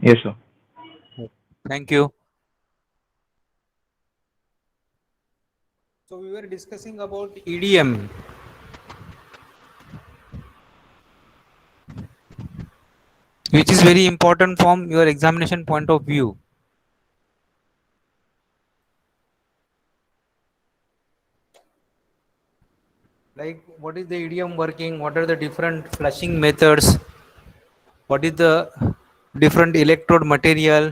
Yes, sir. Thank you. So we were discussing about EDM, which is very important from your examination point of view. Like what is the EDM working? What are the different flushing methods? What is the different electrode material?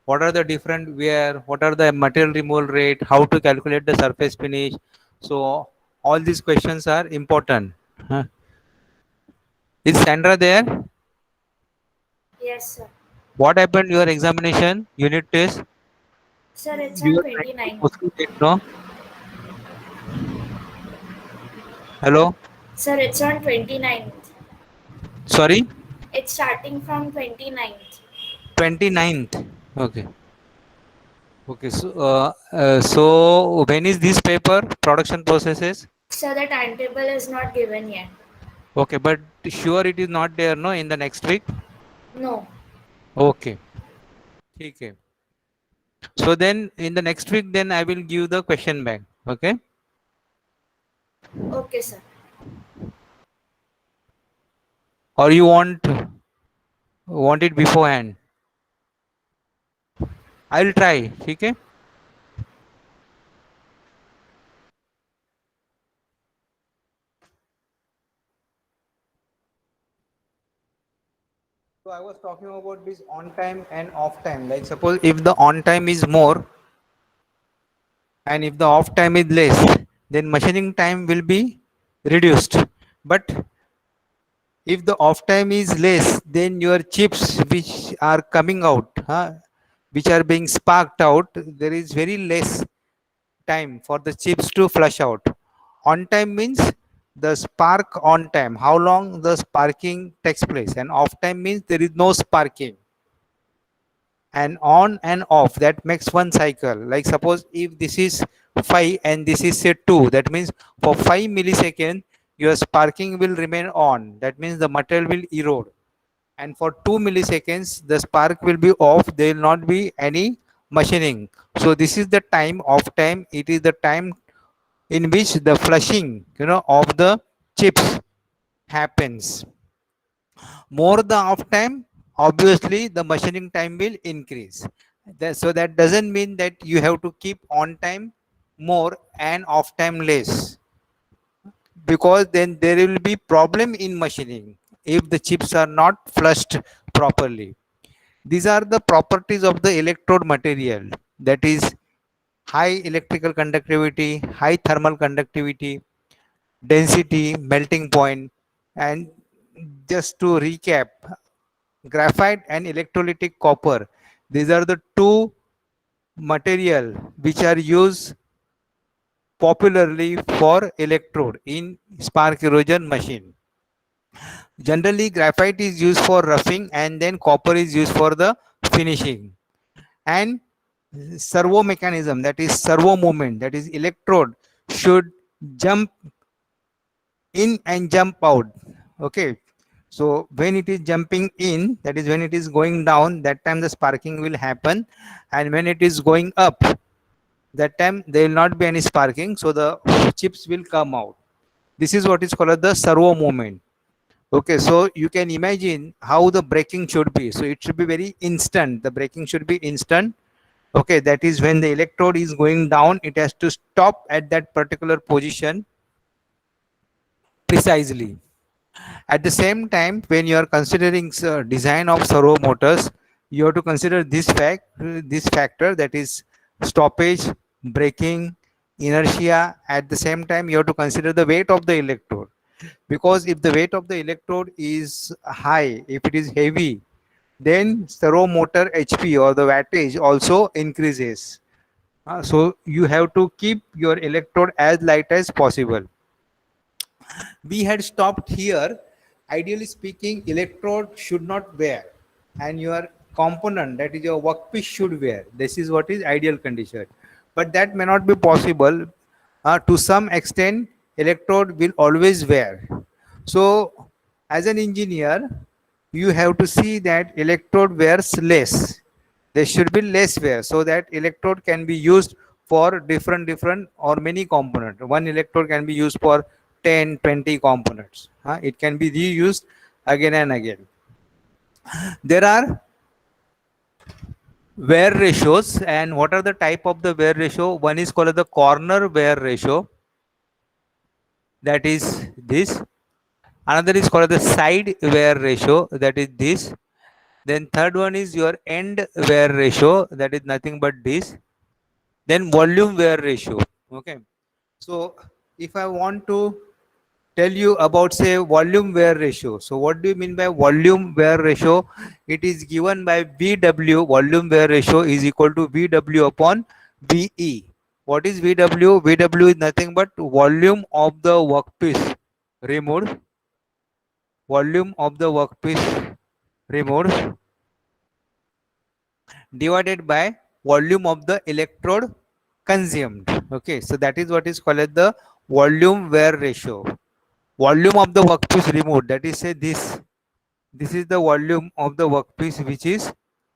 What are the different wear? What are the material removal rate? How to calculate the surface finish? So all these questions are important. Huh. Is Sandra there? Yes, sir. What happened your examination unit test? Sir, it's You on were trying to 29th. proceed it, no? Hello? Sir, it's on 29th. Sorry? It's starting from 29th. 29th. Okay. Okay. So when is this paper production processes? Sir, the timetable is not given yet. Okay, but sure it is not there, no, in the next week. No. Okay. Okay. So then in the next week, then I will give the question bank. Okay. Okay, sir. Or you want it beforehand? I will try. Okay. So I was talking about this on time and off time. Like suppose if the on time is more and if the off time is less, then machining time will be reduced. But if the off time is less, then your chips which are coming out, which are being sparked out, there is very less time for the chips to flush out. On time means the spark on time, how long the sparking takes place, and off time means there is no sparking. And on and off, that makes one cycle. Like suppose if this is 5 and this is say 2, that means for 5 milliseconds your sparking will remain on, that means the material will erode, and for 2 milliseconds the spark will be off, there will not be any machining. So this is the time of time, it is the time in which the flushing of the chips happens. More the off time, obviously the machining time will increase. So that doesn't mean that you have to keep on time more and off time less, because then there will be problem in machining if the chips are not flushed properly. These are the properties of the electrode material, that is high electrical conductivity, high thermal conductivity, density, melting point. And just to recap, graphite and electrolytic copper, these are the two material which are used popularly for electrode in spark erosion machine. Generally graphite is used for roughing and then copper is used for the finishing. And servo mechanism, that is servo movement, that is electrode should jump in and jump out. Okay, so when it is jumping in, that is when it is going down, that time the sparking will happen. And when it is going up, that time there will not be any sparking, so the chips will come out. This is what is called the servo movement. Okay, so you can imagine how the braking should be. So it should be very instant, the braking should be instant. Okay, that is when the electrode is going down, it has to stop at that particular position precisely. At the same time, when you are considering design of servo motors, you have to consider this factor, that is stoppage, braking, inertia. At the same time, you have to consider the weight of the electrode, because if the weight of the electrode is high, if it is heavy, then servo motor HP or the wattage also increases. So you have to keep your electrode as light as possible. We had stopped here. Ideally speaking, electrode should not wear, and your component, that is your workpiece, should wear. This is what is ideal condition, but that may not be possible. To some extent, electrode will always wear. So as an engineer, you have to see that electrode wears less. There should be less wear so that electrode can be used for different or many components. One electrode can be used for 10, 20 components. It can be reused again and again. There are wear ratios, and what are the type of the wear ratio? One is called the corner wear ratio, that is this. Another is called the side wear ratio, that is this. Then third one is your end wear ratio, that is nothing but this. Then volume wear ratio. Okay. So if I want to tell you about, say, volume wear ratio, so what do you mean by volume wear ratio? It is given by VW. Volume wear ratio is equal to VW upon VE. What is VW? VW is nothing but volume of the workpiece removed. Volume of the workpiece removed divided by volume of the electrode consumed. Okay, so that is what is called as the volume wear ratio. Volume of the workpiece removed, that is, say, this is the volume of the workpiece which is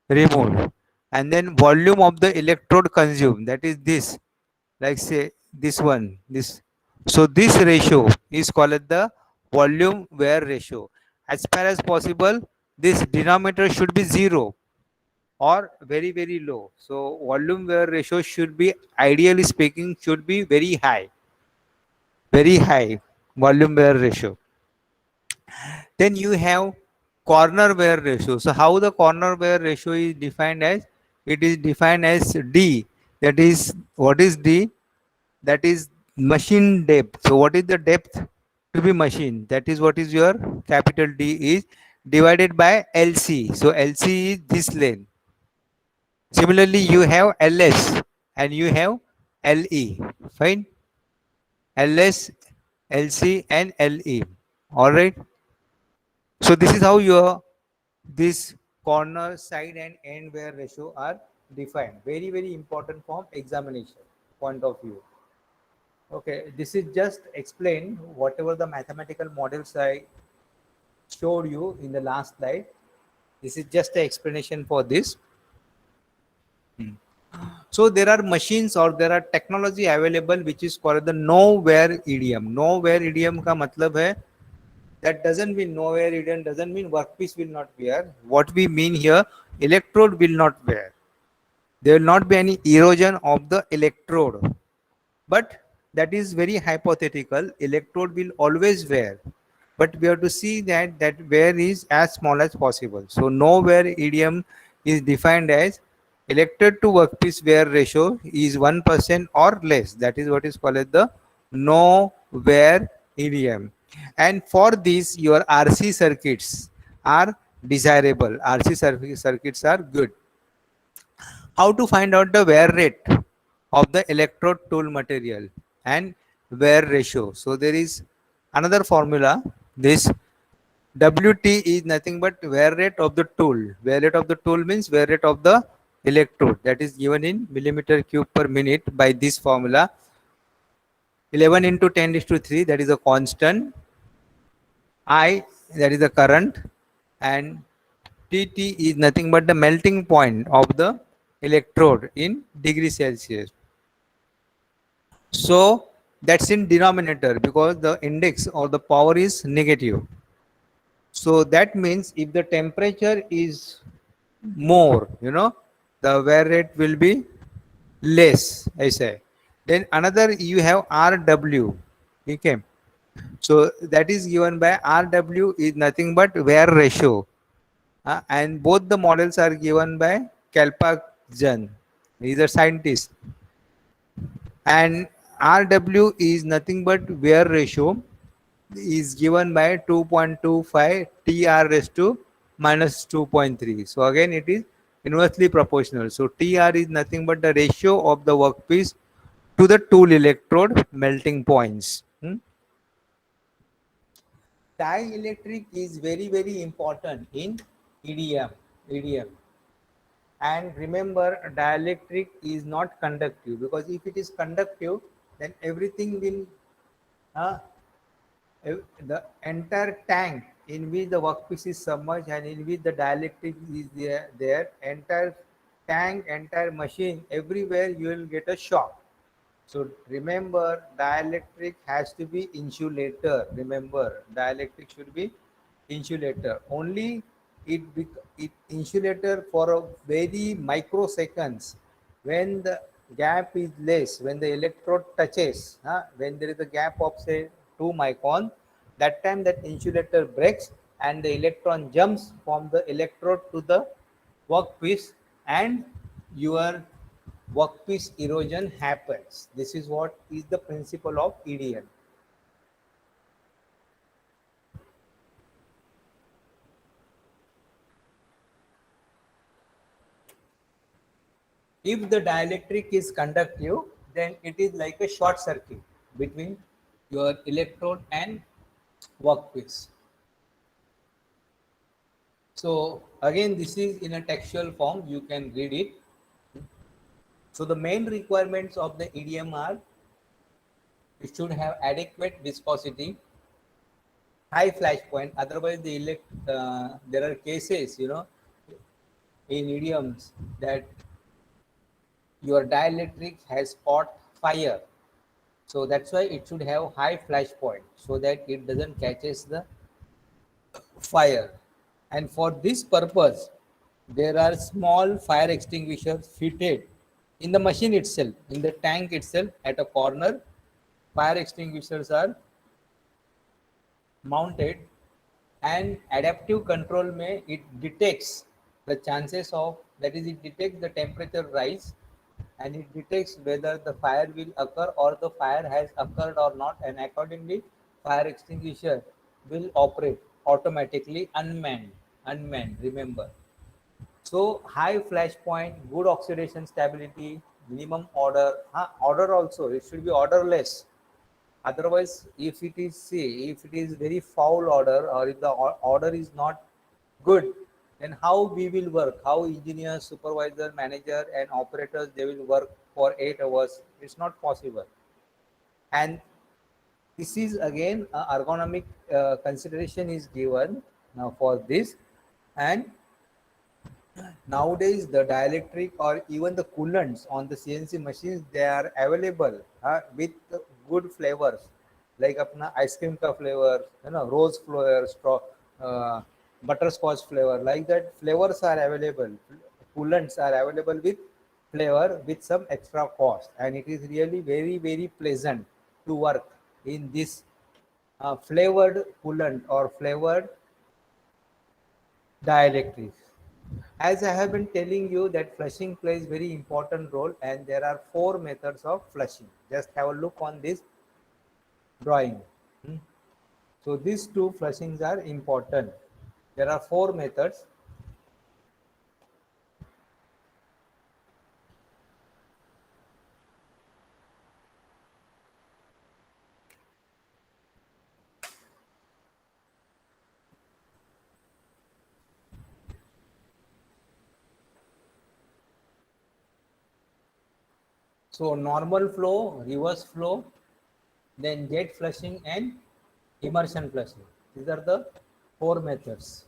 removed, and then volume of the electrode consumed, that is this, like, say, this one, this. So this ratio is called as the volume wear ratio. As far as possible, this denominator should be 0 or very low. So volume wear ratio should be, ideally speaking, should be very high volume wear ratio. Then you have corner wear ratio. So how the corner wear ratio is defined as? It is defined as D. That is, what is D? That is machine depth. So what is the depth to be machine? That is what is your capital D is divided by LC. So LC is this length. Similarly, you have LS and you have LE. Fine. LS, LC, and LE. All right. So this is how your this corner, side, and end wear ratio are defined. Very important from examination point of view. Okay, this is just explain whatever the mathematical models I showed you in the last slide. This is just an explanation for this. So there are machines or there are technology available which is called the no wear idiom. No wear idiom का मतलब है, that doesn't mean no wear idiom doesn't mean workpiece will not wear. What we mean here, electrode will not wear. There will not be any erosion of the electrode. But that is very hypothetical. Electrode will always wear. But we have to see that that wear is as small as possible. So no wear idiom is defined as electrode to workpiece wear ratio is 1% or less. That is what is called as the no wear idiom. And for this, your RC circuits are desirable. RC circuits are good. How to find out the wear rate of the electrode tool material and wear ratio? So there is another formula. This WT is nothing but wear rate of the tool. Wear rate of the tool means wear rate of the electrode, that is given in millimeter cube per minute by this formula. 11 into 10 is to 3, that is a constant. I, that is the current, and TT is nothing but the melting point of the electrode in degree Celsius. So that's in denominator because the index or the power is negative. So that means if the temperature is more, the wear rate will be less, I say. Then another you have RW. Okay. So that is given by RW is nothing but wear ratio. And both the models are given by Kalpak-Jan. He is a scientist. And RW is nothing but wear ratio is given by 2.25 TR raised to minus 2.3. So again it is inversely proportional. So TR is nothing but the ratio of the workpiece to the tool electrode melting points. Dielectric is very important in EDM. And remember, dielectric is not conductive, because if it is conductive, then everything will the entire tank in which the workpiece is submerged and in which the dielectric is there, entire tank, entire machine, everywhere you will get a shock. So remember, dielectric has to be insulator. Remember, dielectric should be insulator. Only it insulator for a very microseconds. When the gap is less, when the electrode touches, when there is a gap of say 2 micron, that time that insulator breaks and the electron jumps from the electrode to the workpiece, and your workpiece erosion happens. This is what is the principle of EDM. If the dielectric is conductive, then it is like a short circuit between your electrode and workpiece. So again, this is in a textual form, you can read it. So the main requirements of the EDM are: it should have adequate viscosity, high flash point. Otherwise, there are cases, in idioms that your dielectric has caught fire. So that's why it should have high flash point so that it doesn't catches the fire. And for this purpose, there are small fire extinguishers fitted in the machine itself, in the tank itself at a corner. Fire extinguishers are mounted, and adaptive control may it detects the chances of, that is, it detects the temperature rise, and it detects whether the fire will occur or the fire has occurred or not, and accordingly fire extinguisher will operate automatically unmanned, remember. So high flash point, good oxidation stability, minimum order, order also it should be orderless. Otherwise, if it is, say, if it is very foul order, or if the order is not good, then how we will work? How engineers, supervisor, manager, and operators, they will work for 8 hours? It's not possible. And this is again ergonomic consideration is given now for this. And nowadays, the dielectric or even the coolants on the CNC machines, they are available with good flavors, like apna ice cream ka flavor, rose flavor, uh, butterscotch flavor, like that. Flavors are available. Coolants are available with flavor with some extra cost, and it is really very very pleasant to work in this flavored coolant or flavored dielectric. As I have been telling you that flushing plays very important role, and there are four methods of flushing. Just have a look on this drawing. Hmm. So these two flushings are important. There are four methods. So normal flow, reverse flow, then jet flushing and immersion flushing. These are the four methods.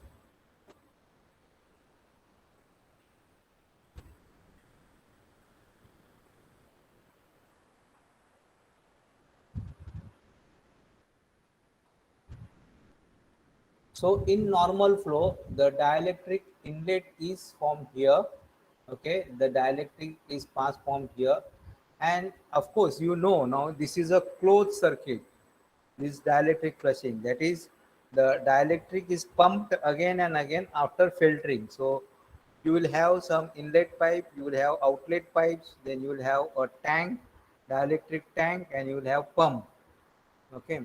So in normal flow, the dielectric inlet is from here. Okay, the dielectric is passed from here, and of course, now this is a closed circuit. This dielectric flushing, that is, the dielectric is pumped again and again after filtering. So you will have some inlet pipe, you will have outlet pipes, then you will have a tank, dielectric tank, and you will have pump. Okay.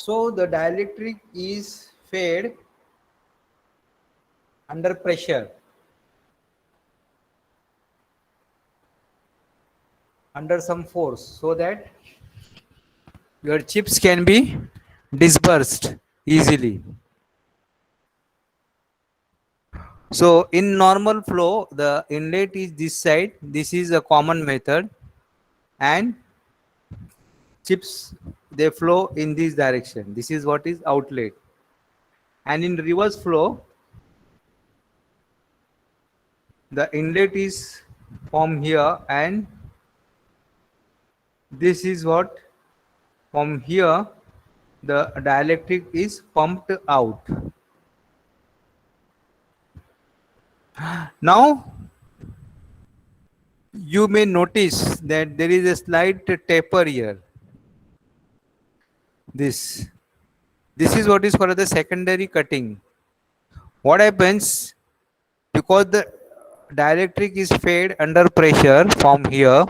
So the dielectric is fed under pressure, under some force, so that your chips can be dispersed easily. So in normal flow, the inlet is this side. This is a common method, and chips, they flow in this direction. This is what is outlet. And in reverse flow, the inlet is from here, and this is what, from here the dielectric is pumped out. Now you may notice that there is a slight taper here. This is what is called the secondary cutting. What happens, because the dielectric is fed under pressure from here,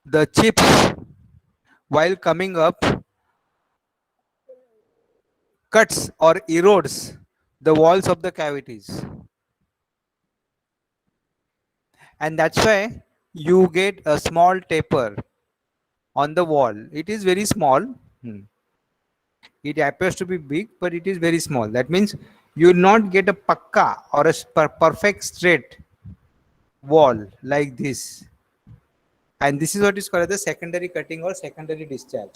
the chips, while coming up, cuts or erodes the walls of the cavities, and that's why you get a small taper on the wall. It is very small. It appears to be big, but it is very small. That means you will not get a pakka or a perfect straight wall like this. And this is what is called the secondary cutting or secondary discharge.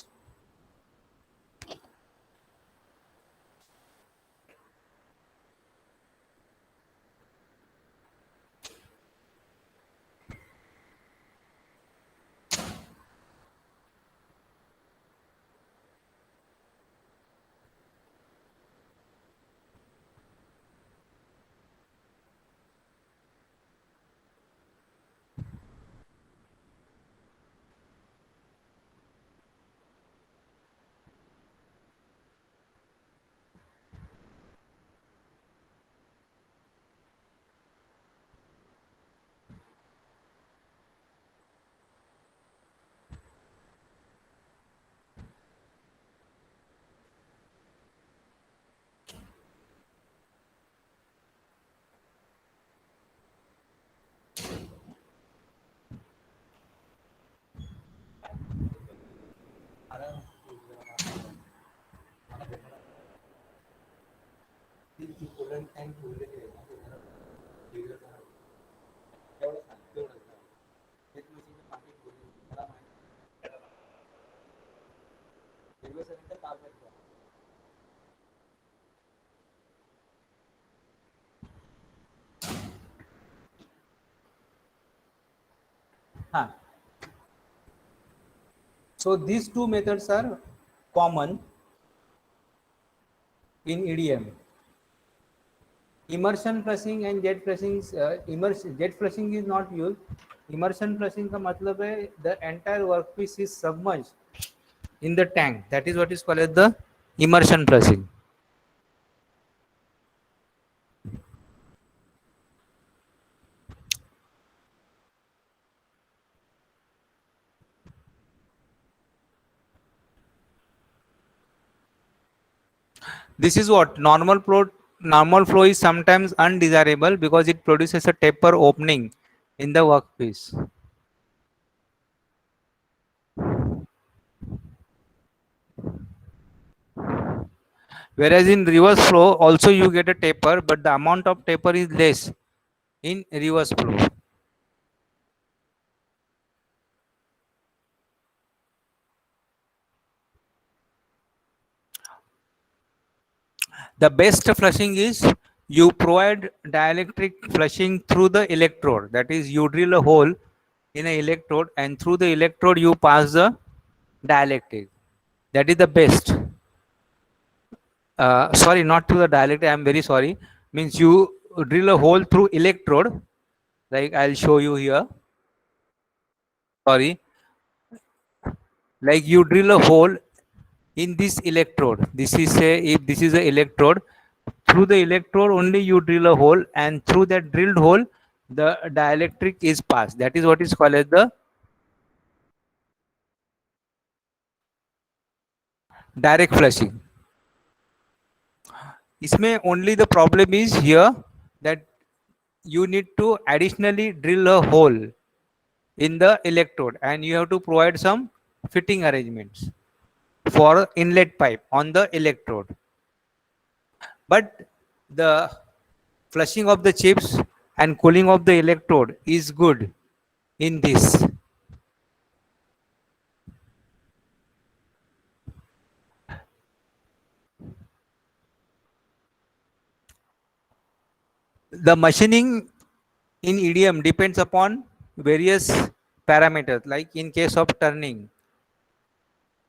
Huh. So these two methods are common in EDM. Immersion flushing and jet flushing. Jet flushing is not used. Immersion flushing का मतलब है the entire workpiece is submerged in the tank. That is what is called as the immersion flushing. This is what normal flow. Normal flow is sometimes undesirable because it produces a taper opening in the workpiece. Whereas in reverse flow also you get a taper, but the amount of taper is less in reverse flow. The best flushing is you provide dielectric flushing through the electrode. That is, you drill a hole in an electrode, and through the electrode you pass the dielectric. That is the best. Sorry, not through the dielectric. I am very sorry. Means you drill a hole through electrode. Like I'll show you here. Sorry. Like you drill a hole in this electrode. This is if this is a electrode, through the electrode only you drill a hole, and through that drilled hole the dielectric is passed. That is what is called as the direct flushing. इसमें only the problem is here that you need to additionally drill a hole in the electrode and you have to provide some fitting arrangements for inlet pipe on the electrode. But the flushing of the chips and cooling of the electrode is good in this. The machining in EDM depends upon various parameters. Like in case of turning,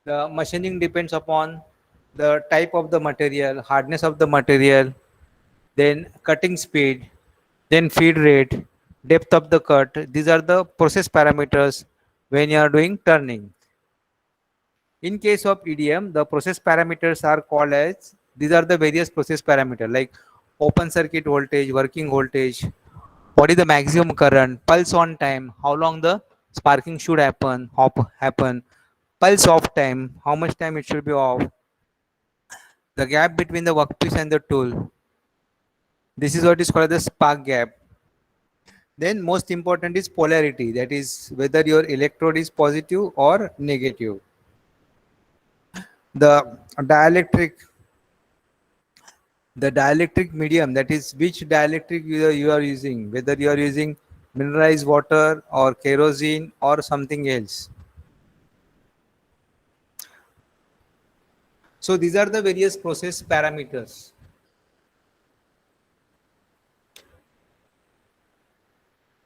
the machining depends upon the type of the material, hardness of the material, then cutting speed, then feed rate, depth of the cut. These are the process parameters when you are doing turning. In case of EDM, the process parameters are called as, these are the various process parameters like open circuit voltage, working voltage, what is the maximum current, pulse on time, how long the sparking should happen, pulse off time, how much time it should be off, the gap between the workpiece and the tool. This is what is called the spark gap. Then most important is polarity, that is whether your electrode is positive or negative. The dielectric, the dielectric medium, that is which dielectric you are using, whether you are using mineralized water or kerosene or something else. So these are the various process parameters.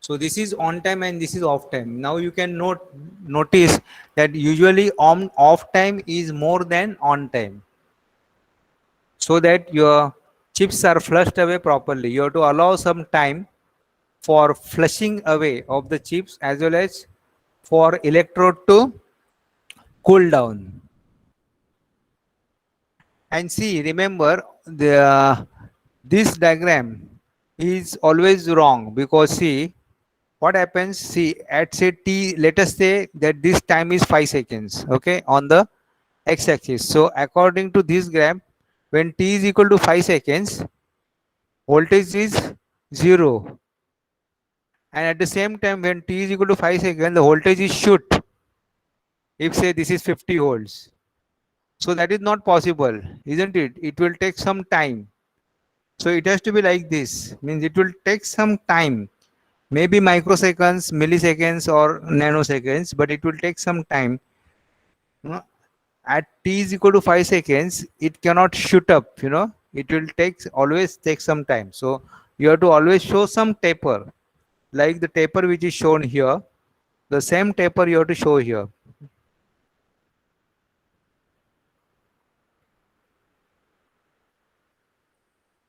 So this is on time and this is off time. Now you can notice that usually on off time is more than on time, so that your chips are flushed away properly. You have to allow some time for flushing away of the chips as well as for electrode to cool down. And see, remember the this diagram is always wrong, because see what happens. See, at say t, let us say that this time is 5 seconds, okay, on the x-axis. So according to this graph, when t is equal to 5 seconds, voltage is 0, and at the same time when t is equal to 5 seconds, the voltage is shoot, if say this is 50 volts. So that is not possible, isn't it? It will take some time. So it has to be like this, means it will take some time, maybe microseconds, milliseconds or nanoseconds, but it will take some time. At t is equal to 5 seconds, it cannot shoot up, it will always take some time. So you have to always show some taper, like the taper which is shown here. The same taper you have to show here.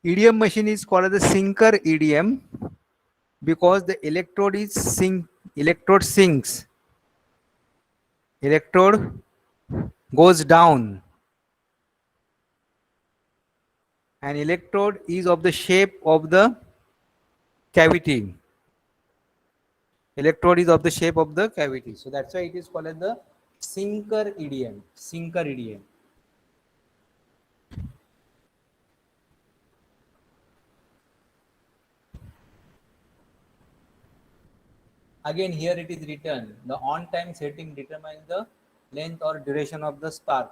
EDM machine is called as the sinker EDM because the electrode is electrode sinks. Electrode goes down, and electrode is of the shape of the cavity. Electrode is of the shape of the cavity. So that's why it is called as the sinker EDM. Sinker EDM. Again, here it is written, the on-time setting determines the length or duration of the spark.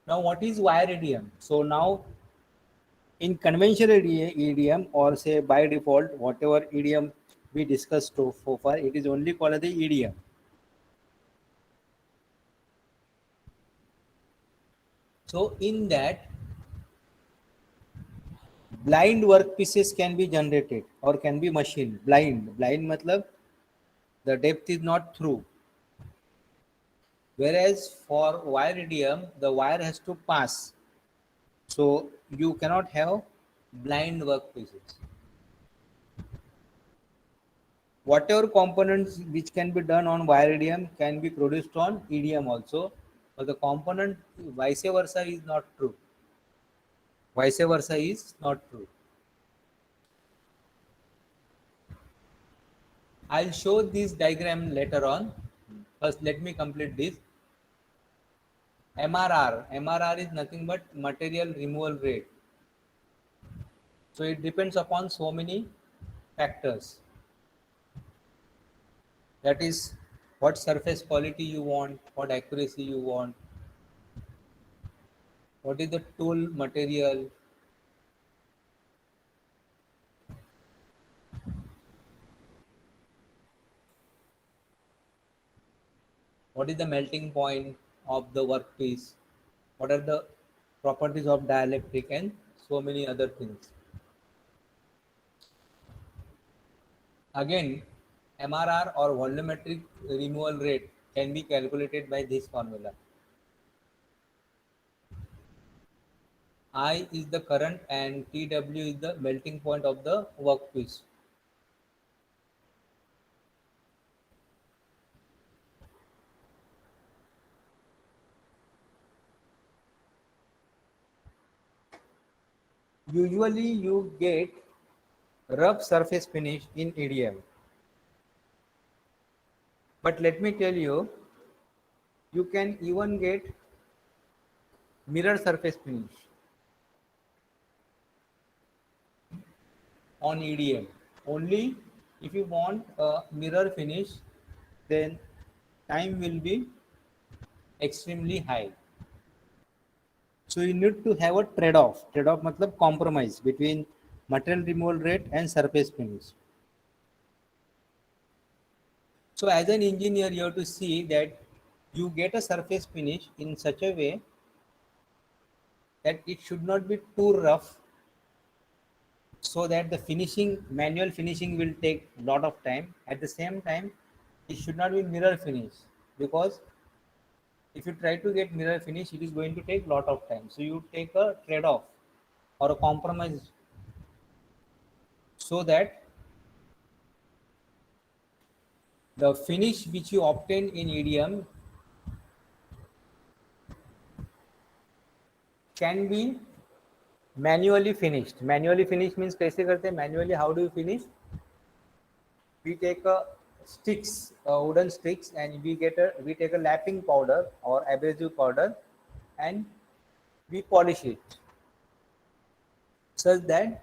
Now, what is wire EDM? So now, in conventional EDM, or say by default, whatever EDM we discussed so far, it is only called as the EDM. So in that, blind workpieces can be generated or can be machined. Blind matlab the depth is not through. Whereas for wire EDM, the wire has to pass. So you cannot have blind workpieces. whatever components which can be done on wire can be produced on EDM also, but the component vice versa is not true. Vice versa is not true. I'll show this diagram later on. First, let me complete this. MRR is nothing but material removal rate. So it depends upon so many factors. That is, what surface quality you want, what accuracy you want, what is the tool material, what is the melting point of the workpiece, what are the properties of dielectric, and so many other things. Again, MRR or volumetric removal rate can be calculated by this formula. I is the current and TW is the melting point of the workpiece. Usually you get rough surface finish in EDM. But let me tell you, you can even get mirror surface finish on EDM. Only if you want a mirror finish, then time will be extremely high. So you need to have a trade-off. Trade-off matlab compromise between material removal rate and surface finish. So as an engineer, you have to see that you get a surface finish in such a way that it should not be too rough, so that the finishing, manual finishing will take a lot of time. At the same time, it should not be mirror finish, because if you try to get mirror finish, it is going to take a lot of time. So you take a trade-off or a compromise, so that the finish which you obtain in EDM can be manually finished. Manually finished means कैसे करते हैं? Manually how do you finish? We take a sticks, wooden sticks, and we take a lapping powder or abrasive powder, and we polish it such that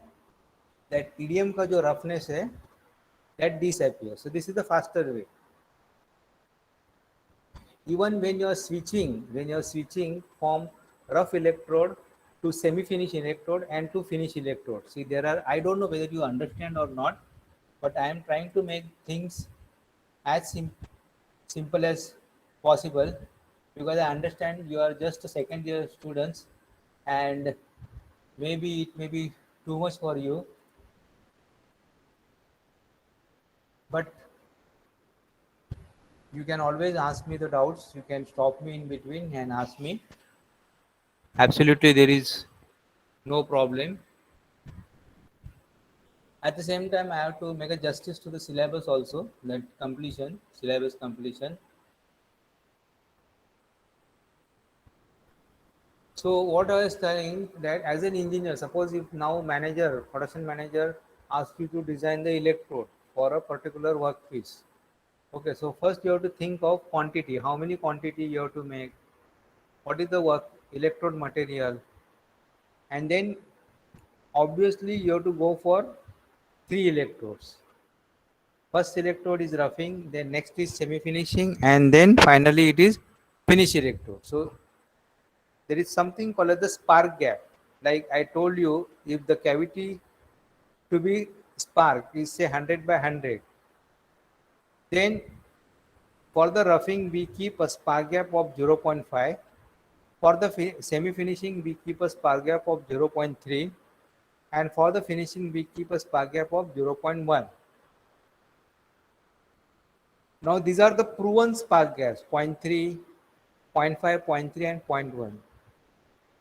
EDM का जो roughness है, that disappears. So this is the faster way. Even when you are switching from rough electrode to semi-finish electrode and to finish electrode, see, there are, I don't know whether you understand or not, but I am trying to make things as simple as possible, because I understand you are just a second year students, and maybe it may be too much for you, but you can always ask me the doubts. You can stop me in between and ask me. Absolutely, there is no problem. At the same time, I have to make a justice to the syllabus also, that completion, syllabus completion. So what I was telling, that as an engineer, suppose if now manager, production manager asks you to design the electrode for a particular workpiece. Okay, so first you have to think of quantity, how many quantity you have to make, what is the work electrode material, and then obviously you have to go for 3 electrodes. First electrode is roughing, then next is semi-finishing, and then finally it is finish electrode. So there is something called as the spark gap. Like I told you, if the cavity to be spark is say 100 by 100, then for the roughing we keep a spark gap of 0.5. For the semi-finishing we keep a spark gap of 0.3, and for the finishing we keep a spark gap of 0.1. Now these are the proven spark gaps: 0.3, 0.5, 0.3, and 0.1.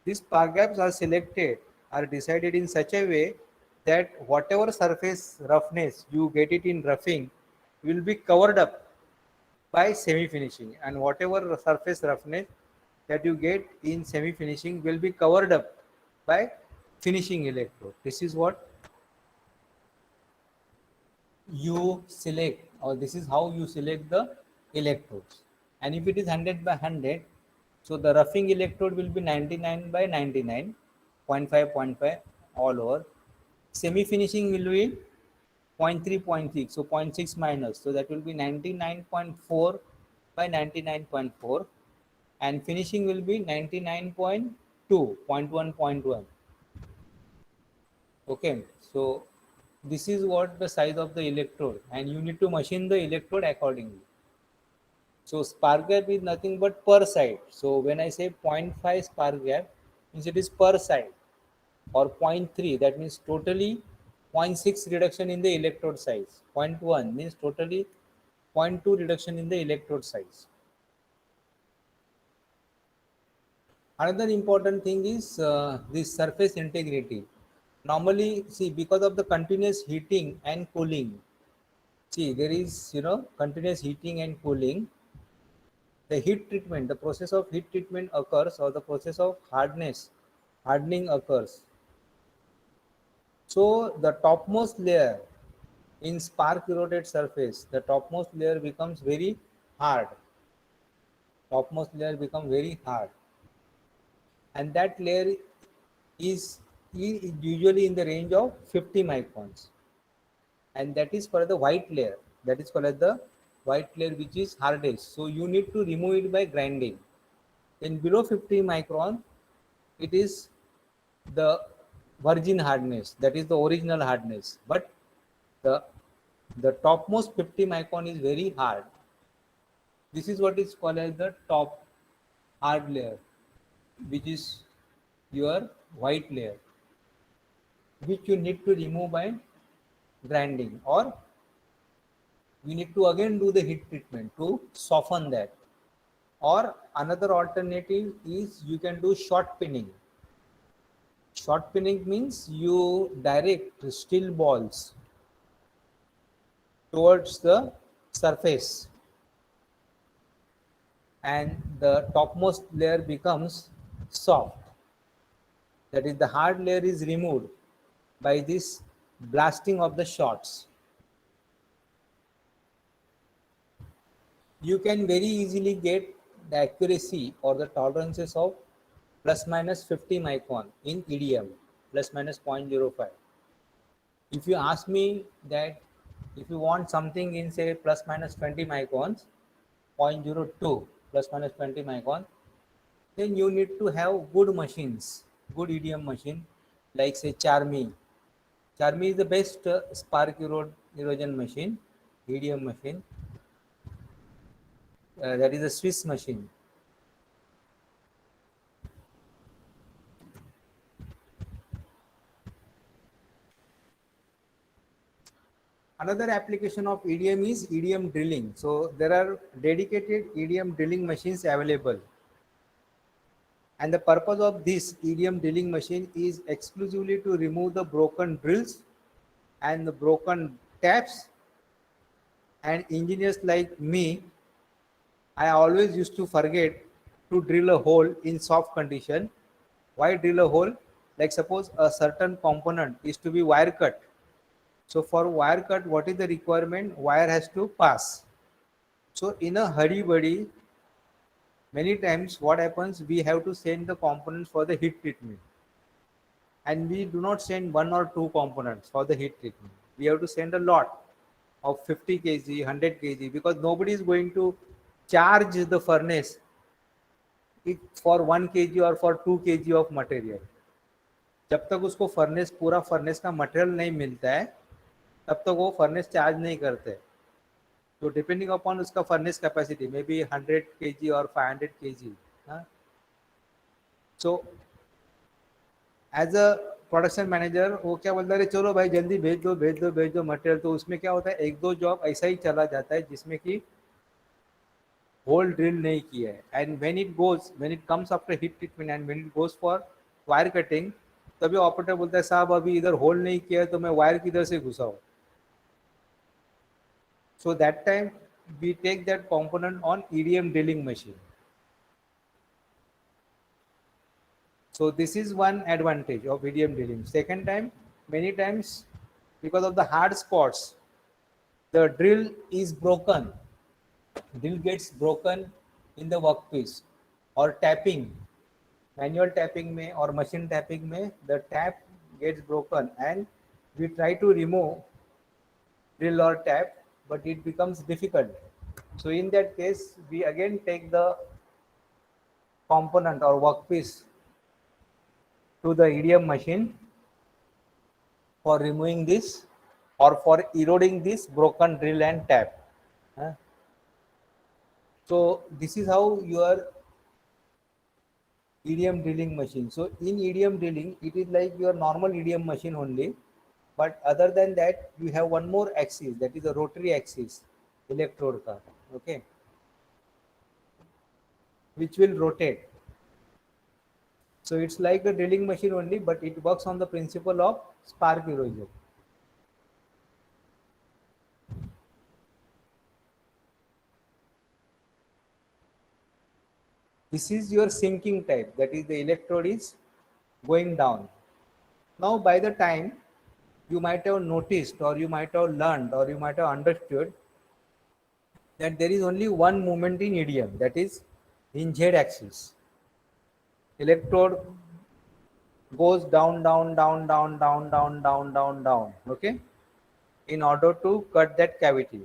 These spark gaps are selected, are decided in such a way that whatever surface roughness you get it in roughing, will be covered up by semi finishing, and whatever surface roughness that you get in semi finishing will be covered up by finishing electrode. This is what you select, or this is how you select the electrodes. And if it is 100 by 100, so the roughing electrode will be 99 by 99, 0.5 all over. Semi finishing will be 0.3, 0.6, so 0.6 minus, so that will be 99.4 by 99.4, and finishing will be 99.2, 0.1, 0.1. Okay, so this is what the size of the electrode, and you need to machine the electrode accordingly. So spark gap is nothing but per side. So when I say 0.5 spark gap, means it is per side, or 0.3, that means totally 0.6 reduction in the electrode size. 0.1 means totally 0.2 reduction in the electrode size. Another important thing is this surface integrity. Normally, see, because of the continuous heating and cooling, see, there is, continuous heating and cooling. The heat treatment, the process of heat treatment occurs, or the process of hardening occurs. So the topmost layer in spark eroded surface, the topmost layer becomes very hard. Topmost layer become very hard, and that layer is usually in the range of 50 microns, and that is for the white layer. That is called as the white layer, which is hardest. So you need to remove it by grinding. Then below 50 micron, it is the virgin hardness, that is the original hardness. But the the topmost 50 micron is very hard. This is what is called as the top hard layer, which is your white layer, which you need to remove by grinding, or we need to again do the heat treatment to soften that. Or another alternative is you can do short pinning. Short pinning means you direct steel balls towards the surface, and the topmost layer becomes soft. That is, the hard layer is removed by this blasting of the shots. You can very easily get the accuracy or the tolerances of plus minus 50 micron in EDM, plus minus 0.05. If you ask me that if you want something in say plus minus 20 microns, 0.02 plus minus 20 micron, then you need to have good machines, good EDM machine, like say Charmy. Charmy is the best spark erosion machine, EDM machine. That is a Swiss machine. Another application of EDM is EDM drilling. So there are dedicated EDM drilling machines available. And the purpose of this EDM drilling machine is exclusively to remove the broken drills and the broken taps. And engineers like me, I always used to forget to drill a hole in soft condition. Why drill a hole? Like suppose a certain component is to be wire cut. So for wire cut, what is the requirement? Wire has to pass. So in a hurry buddy, many times what happens, we have to send the components for the heat treatment. And we do not send one or two components for the heat treatment. We have to send a lot of 50 kg, 100 kg, because nobody is going to charge the furnace for 1 kg or for 2 kg of material. जब तक उसको furnace पूरा furnace का material नहीं मिलता है, तब तक वो फर्नेस चार्ज नहीं करते. तो डिपेंडिंग अपॉन उसका furnace capacity, may be 100 kg और 500 kg. So as a production manager वो क्या बोलता है, चलो भाई जल्दी भेज दो मटेरियल. तो उसमें क्या होता है, एक दो जॉब ऐसा ही चला जाता है जिसमें कि होल ड्रिल नहीं किया है. And when it comes after heat treatment and when it goes for wire cutting, तभी ऑपरेटर बोलता है साहब अभी इधर होल नहीं किया है तो मैं वायर किधर से घुसाऊं. So that time we take that component on EDM drilling machine. So this is one advantage of EDM drilling. Second time, many times because of the hard spots, the drill is broken. Drill gets broken in the workpiece, or tapping, manual tapping may or machine tapping may, the tap gets broken and we try to remove drill or tap, but it becomes difficult. So in that case, we again take the component or workpiece to the EDM machine for removing this or for eroding this broken drill and tap. So this is how your EDM drilling machine. So in EDM drilling, it is like your normal EDM machine only, but other than that, you have one more axis, that is a rotary axis, electrode ka, okay, which will rotate. So it's like a drilling machine only, but it works on the principle of spark erosion. This is your sinking type, that is the electrode is going down. Now by the time you might have noticed or you might have learned or you might have understood that there is only one movement in EDM, that is in Z axis. Electrode goes down, down, down, down, down, down, down, down, down, okay, in order to cut that cavity.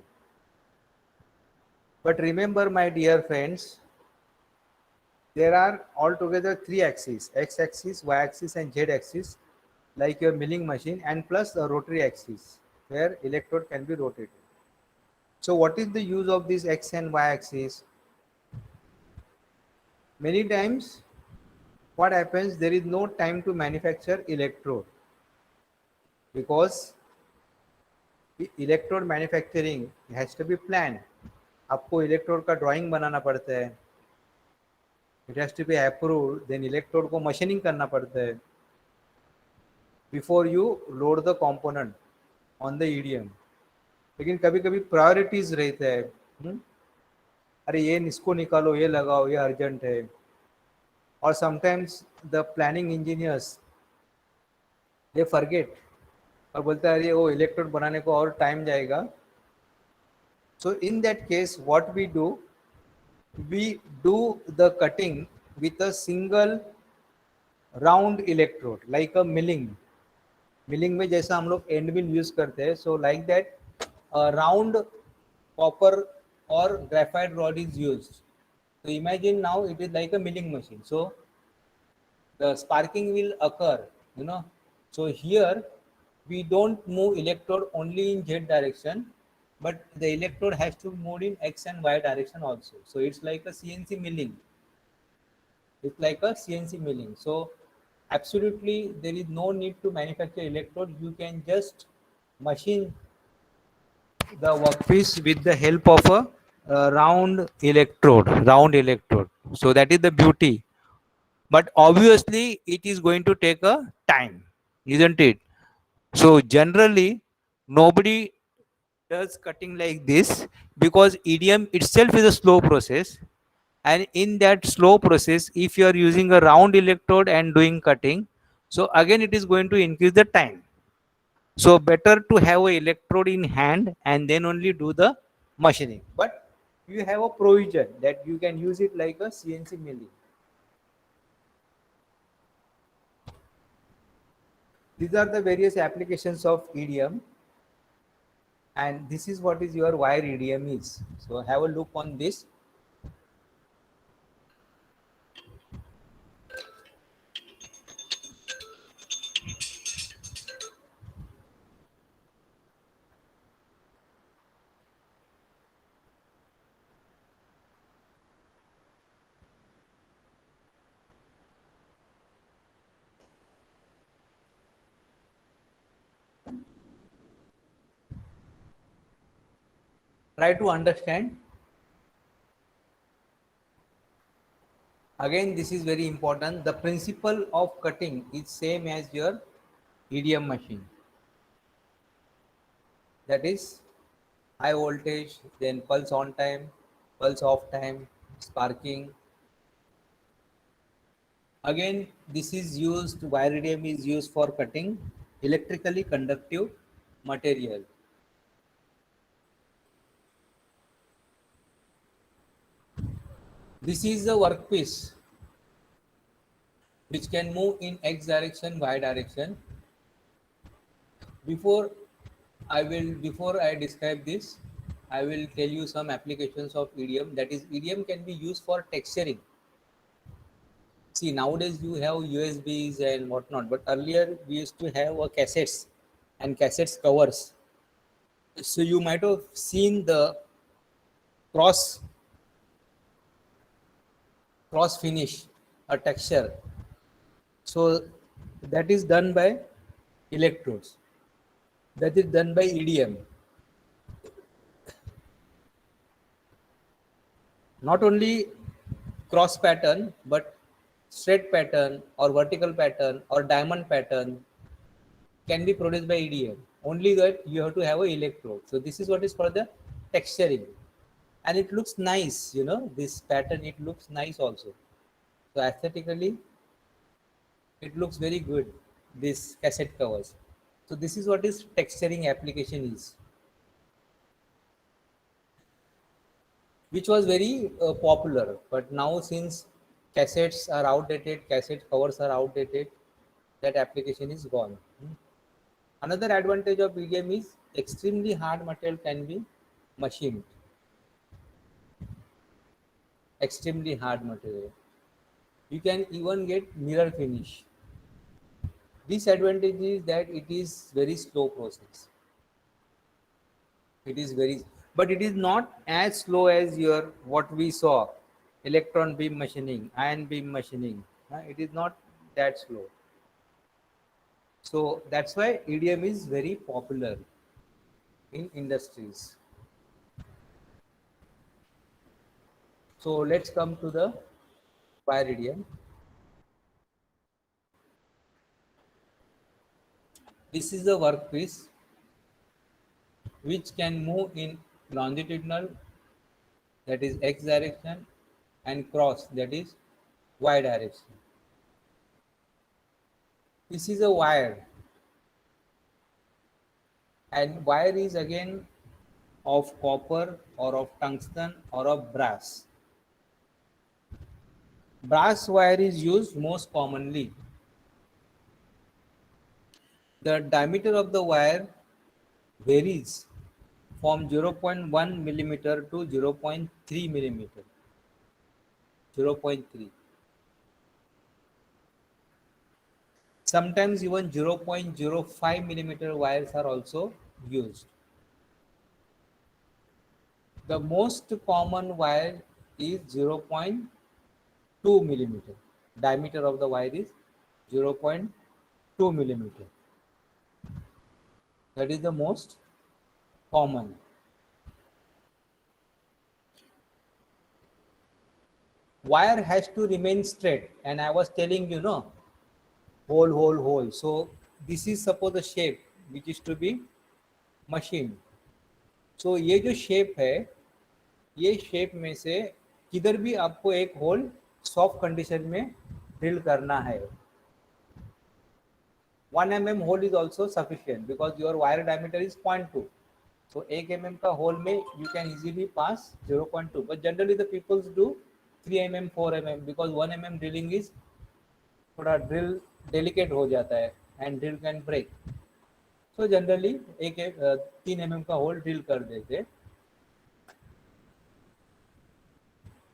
But remember, my dear friends, there are altogether three axes, X axis, Y axis and Z axis, like your milling machine, and plus the rotary axis where electrode can be rotated. So what is the use of this X and Y axis? Many times what happens, there is no time to manufacture electrode because electrode manufacturing has to be plan. आपको electrode का drawing बनाना पड़ता है, it has to be approved, then electrode को machining करना पड़ता है before you load the component on the EDM. लेकिन कभी कभी प्रायोरिटीज रहते हैं, अरे ये इसको निकालो, ये लगाओ, ये अर्जेंट है. और sometimes the planning engineers they forget और बोलता है अरे वो इलेक्ट्रोड बनाने को और टाइम जाएगा. So in that case what we do the cutting with a single round electrode like a milling. Milling में जैसा हम लोग एंड मिल यूज करते हैं, so like that round copper और graphite rod is used. So imagine now it is like a milling machine. So the sparking will occur, you know. So here we don't move electrode only in Z direction, but the electrode has to move in X and Y direction also. So it's like a CNC milling. It's like a CNC milling. So absolutely there is no need to manufacture electrode. You can just machine the workpiece with the help of a round electrode. So that is the beauty, but obviously it is going to take a time, isn't it? So generally nobody does cutting like this because EDM itself is a slow process, and in that slow process if you are using a round electrode and doing cutting, so again it is going to increase the time. So better to have a electrode in hand and then only do the machining. But you have a provision that you can use it like a CNC milling. These are the various applications of EDM, and this is what is your wire EDM is. So have a look on this. Try to understand. Again, this is very important. The principle of cutting is same as your EDM machine. That is, high voltage, then pulse on time, pulse off time, sparking. Again, this is used, wire is used for cutting electrically conductive material. This is the workpiece which can move in X direction, Y direction. Before before I describe this, I will tell you some applications of EDM. That is, EDM can be used for texturing. See, nowadays you have USBs and whatnot, but earlier we used to have cassettes and cassettes covers. So you might have seen the cross cross finish, a texture. So that is done by electrodes. That is done by EDM. Not only cross pattern, but straight pattern or vertical pattern or diamond pattern can be produced by EDM. Only that you have to have a electrode. So this is what is called the texturing, and it looks nice. You know, this pattern, it looks nice also. So aesthetically, it looks very good. This cassette covers. So this is what is texturing application is, which was very popular. But now since cassettes are outdated, cassette covers are outdated, that application is gone. Another advantage of EDM is extremely hard material can be machined. Extremely hard material. You can even get mirror finish. Disadvantage is that it is very slow process. It is very, but it is not as slow as your what we saw, electron beam machining, ion beam machining. It is not that slow. So that's why EDM is very popular in industries. So let's come to the wire EDM. This is the workpiece which can move in longitudinal, that is X direction, and cross, that is Y direction. This is a wire, and wire is again of copper or of tungsten or of brass. Brass wire is used most commonly. The diameter of the wire varies from 0.1 millimeter to 0.3 millimeter. 0.3. Sometimes even 0.05 millimeter wires are also used. The most common wire is 0.2 millimeter. Diameter of the wire is 0.2 millimeter. That is the most common. Wire has to remain straight, and I was telling you, no, hole. So this is suppose the shape which is to be machined. So ये जो shape है, ये shape में से किधर भी आपको एक होल सॉफ्ट कंडीशन में ड्रिल करना है. 1 mm hole is also sufficient because your wire diameter is 0.2. So 1 mm का होल में you can easily pass 0.2. But generally the people do 3 mm, 4 mm because 1 mm drilling is थोड़ा drill delicate हो जाता है and drill can break. So generally 3 mm का hole drill कर देते.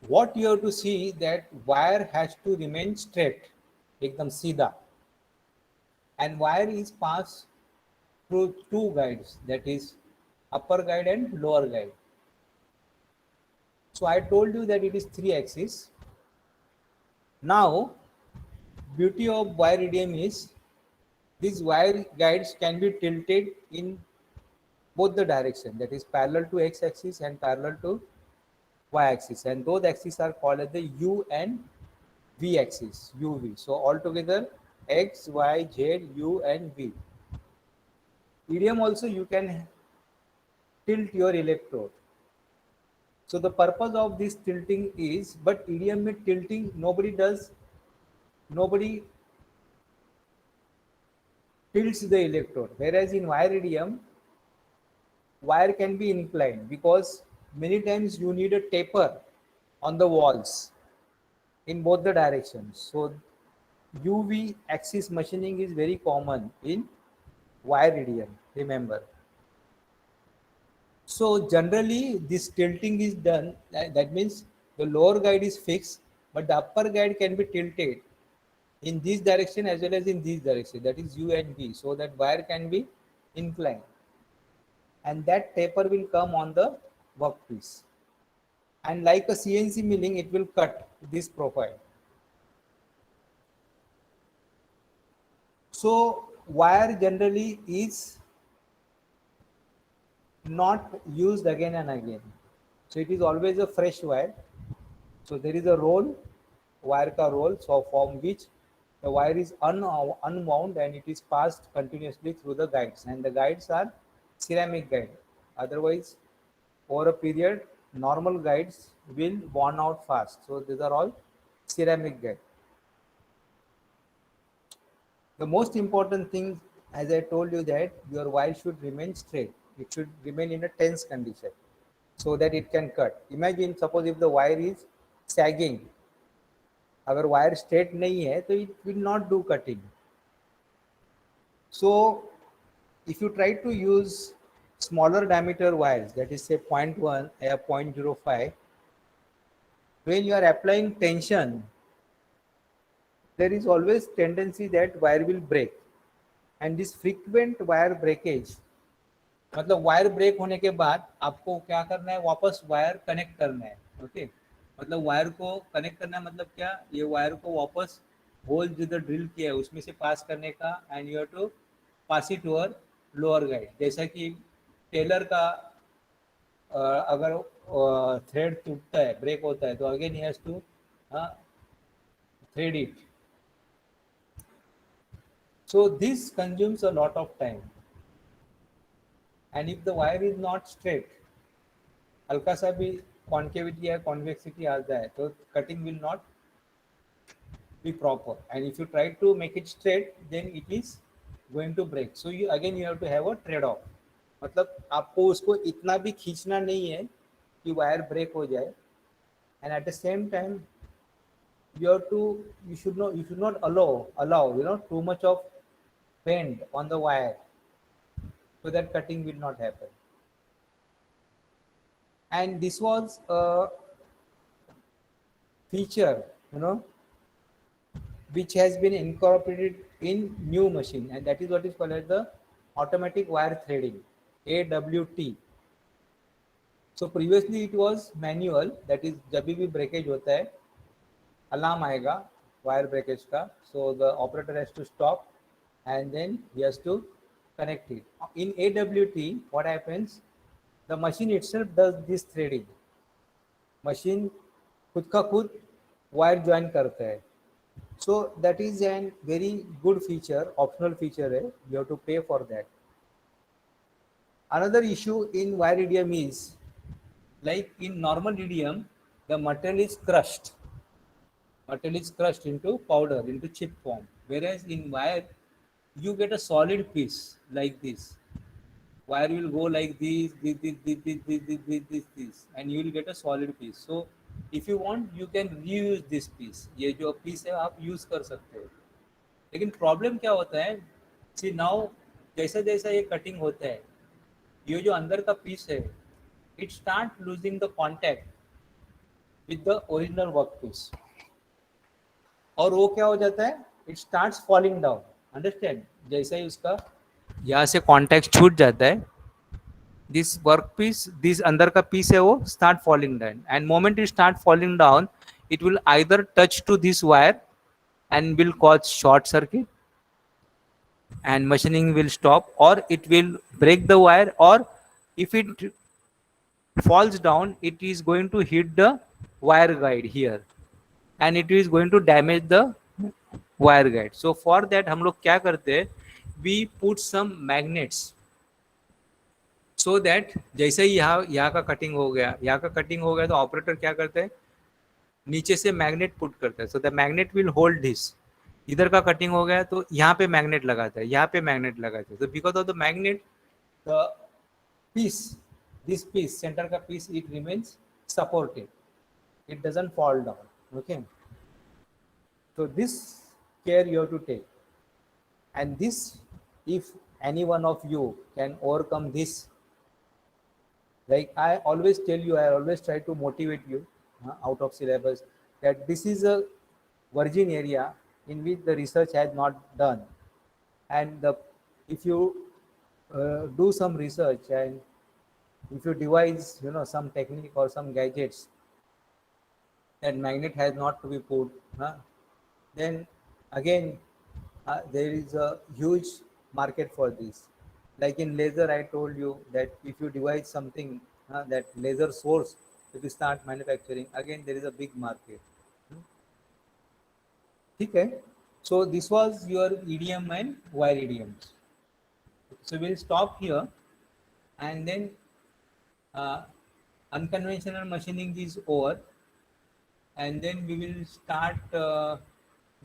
What you have to see that wire has to remain straight, एकदम सीधा, and wire is passed through two guides, that is upper guide and lower guide. So I told you that it is 3 axis. Now beauty of wire EDM is these wire guides can be tilted in both the direction, that is parallel to X axis and parallel to Y axis, and those axes are called as the U and V axis, UV. So altogether X, Y, Z, U and V. EDM also you can tilt your electrode. So the purpose of this tilting is, but EDM में tilting nobody tilts the electrode, whereas in wire EDM, wire can be inclined because many times you need a taper on the walls in both the directions. So UV axis machining is very common in wire EDM, remember. So generally this tilting is done, that means the lower guide is fixed, but the upper guide can be tilted in this direction as well as in this direction, that is U and V, so that wire can be inclined. And that taper will come on the workpiece. And like a CNC milling, it will cut this profile. So wire generally is not used again and again. So it is always a fresh wire. So there is a roll, wire ka roll, so from which the wire is unwound and it is passed continuously through the guides. And the guides are ceramic guide. Otherwise, over a period, normal guides will worn out fast. So these are all ceramic guide. The most important thing, as I told you, that your wire should remain straight. It should remain in a tense condition so that it can cut. Imagine, suppose if the wire is sagging, अगर wire straight नहीं है तो it will not do cutting. So if you try to use smaller diameter wires, that is say 0.1 or 0.05, when you are applying tension, there is always tendency that wire will break. And this frequent wire breakage, मतलब wire break होने के बाद आपको क्या करना है, वापस wire connect करना है. ओके, मतलब वायर को कनेक्ट करना है मतलब क्या, ये वायर को वापस होल जिधर ड्रिल किया है उसमें से पास करने का, and you have to pass it over lower guide. जैसा कि टेलर का अगर थ्रेड टूटता है, ब्रेक होता है, तो again he has to thread it. So this consumes a lot of time. And if the wire is not straight, हल्का सा भी concavity या convexity आ जाए तो cutting will not be proper. And if you try to make it straight, then it is going to break. So you have to have a trade-off. मतलब आपको उसको इतना भी खींचना नहीं है कि वायर ब्रेक हो जाए. And at the same time, you should not allow too much of bend on the wire, so that cutting will not happen. And this was a feature, which has been incorporated in new machine, and that is what is called as the automatic wire threading, AWT. So previously it was manual, that is जब भी breakage होता है alarm आएगा wire breakage का, so the operator has to stop and then he has to connect it. In AWT, what happens? The machine itself does this threading. Machine खुद का खुद wire join करता है. So that is a very good feature, optional feature है. You have to pay for that. Another issue in wire EDM is, like in normal EDM, the material is crushed. Material is crushed into powder, into chip form. Whereas in wire, you get a solid piece like this. Wire will go like this, and you will get a solid piece. So if you want, you can reuse this piece. ये जो piece है आप use कर सकते हो. लेकिन problem क्या होता है? See now, जैसा जैसा ये cutting होता है, ये जो अंदर का piece है, it start losing the contact with the original workpiece. और वो क्या हो जाता है? It starts falling down. Understand? जैसा ही उसका यहाँ से कॉन्टैक्ट छूट जाता है, दिस वर्क पीस, दिस अंदर का पीस है वो start falling down, and moment it start falling down, it will either touch to this wire and will cause short circuit and machining will stop, or it will break the wire, or if it falls down, it is going to hit the wire guide here and it is going to damage the wire guide. So for that हम लोग क्या करते हैं, we put some magnets. So that जैसे ही यहाँ का cutting हो गया, यहाँ का कटिंग हो गया, तो ऑपरेटर क्या करता है, नीचे से मैग्नेट पुट करता है, so the magnet will hold this. इधर का कटिंग हो गया तो यहाँ पे मैग्नेट लगाता है, यहाँ पे मैग्नेट लगाता है, तो because of the magnet the piece, this piece, center का piece, it remains supported, it doesn't fall down. Okay, so this care you have to take, and this, if any one of you can overcome this, like I always tell you, I always try to motivate you out of syllabus, that this is a virgin area in which the research has not done, and the, if you do some research, and if you devise, some technique or some gadgets, that magnet has not to be put, then again there is a huge market for this. Like in laser, I told you that if you devise something, that laser source, if you start manufacturing, again there is a big market. Okay, so this was your EDM and wire EDMs. So we'll stop here, and then unconventional machining is over, and then we will start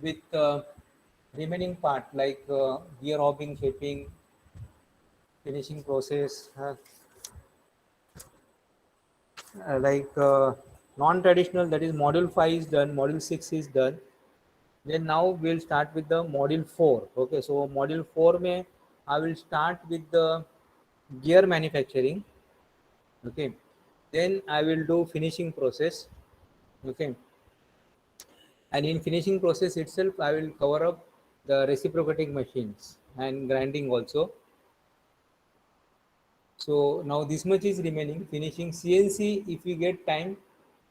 with remaining part, like gear hobbing, shaping, finishing process, like non-traditional, that is module 5 is done, module 6 is done. Then now we'll start with the module 4. Okay, so module 4 may I will start with the gear manufacturing. Okay, then I will do finishing process. Okay, and in finishing process itself, I will cover up the reciprocating machines and grinding also. So now this much is remaining. Finishing CNC if we get time,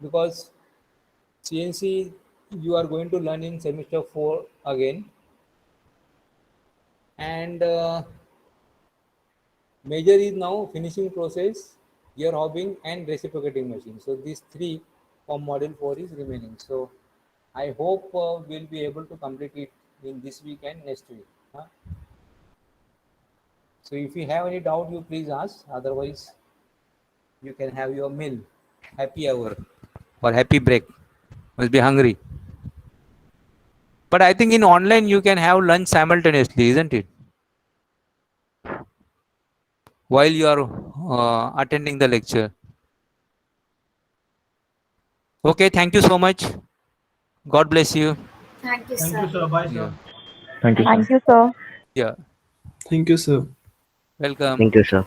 because CNC you are going to learn in semester 4 again, and major is now finishing process, gear hobbing, and reciprocating machine. So these three from module 4 is remaining. So I hope we'll be able to complete it in this week and next week. So if you have any doubt, you please ask. Otherwise, you can have your meal, happy hour, or happy break. Must be hungry. But I think in online you can have lunch simultaneously, isn't it? While you are attending the lecture. Okay, thank you so much. God bless you. Thank you, Thank you, sir. sir. Bye, sir. Yeah. Thank you, sir. Thank you, sir. Yeah. Thank you, sir. Welcome. Thank you, sir.